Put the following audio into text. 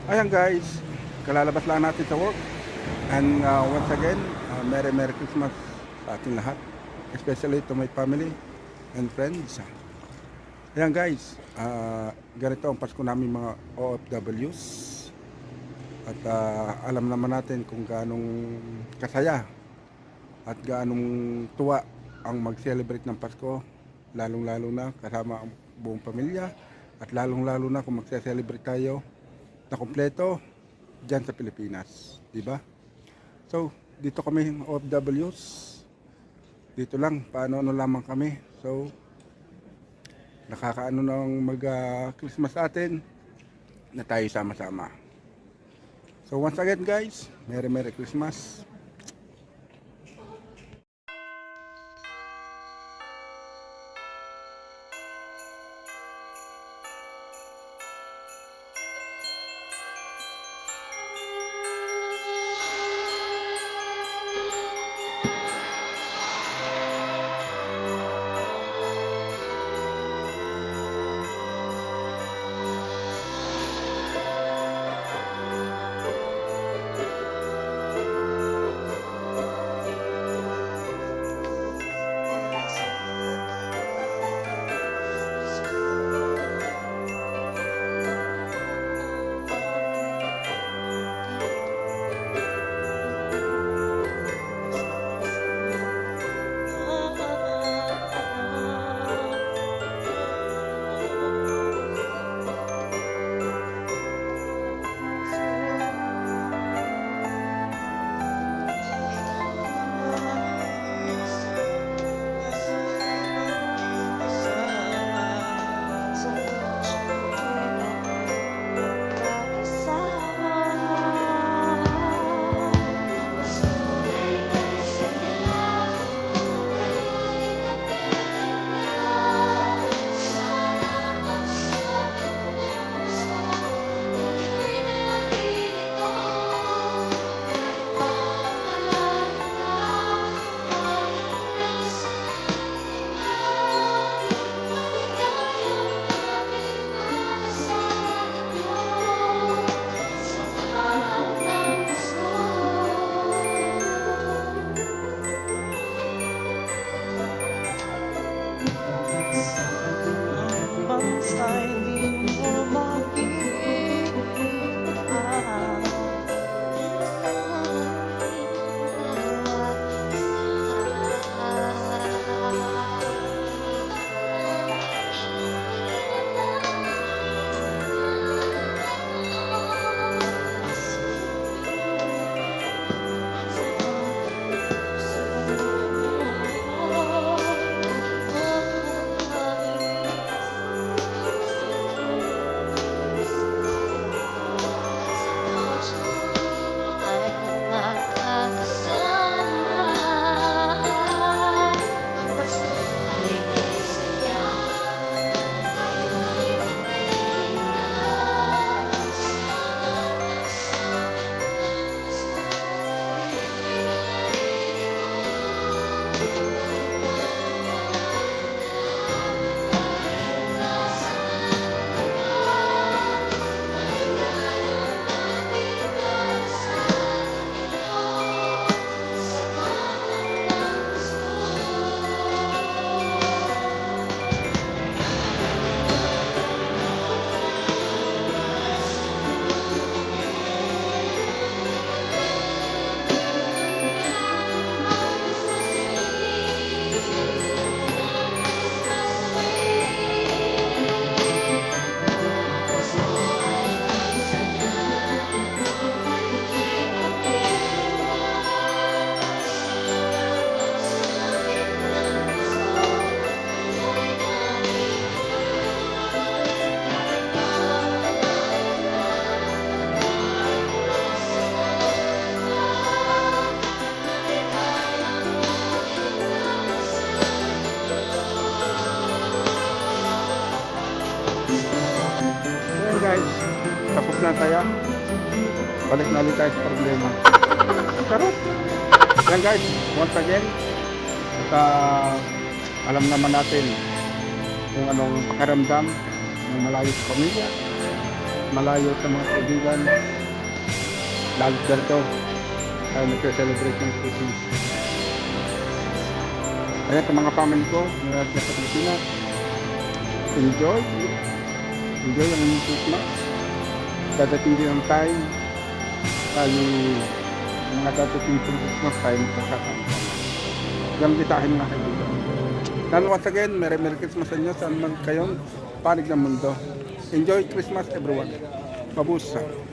Ayan guys, kalalabas lang natin sa work. And once again, Merry Christmas sa ating lahat. Especially to my family and friends. Ayan guys, ganito ang Pasko namin mga OFWs. At alam naman natin kung gaanong kasaya at gaanong tuwa ang mag-celebrate ng Pasko. Lalong-lalo na kasama ang buong pamilya. At lalong-lalo na kung mag-celebrate tayo na kompleto dyan sa Pilipinas, di ba? So, dito kami OFWs. Dito lang, paano-ano lamang kami. So, nakakaano nang mag-Christmas atin na tayo sama-sama. So, once again guys, Merry Christmas. Ayan guys, tapos na tayo. Balik na ulit tayo sa problema. Sarap! Ayan guys, once again, at alam naman natin kung anong pakiramdam ng malayo sa pamilya. malayo sa mga kaibigan. Lagi ganito tayo nagse-celebrate ng Christmas. Kaya sa mga family ko, mga sa Pilipinas, enjoy ang inyong Christmas. Dadating din ang time tayo mga dadating sa Christmas tayo magkakasama. Gamitahin mga kaibigan. And once again, Merry Christmas sa inyo saan man kayong panig ng mundo. Enjoy Christmas everyone. Mabusa.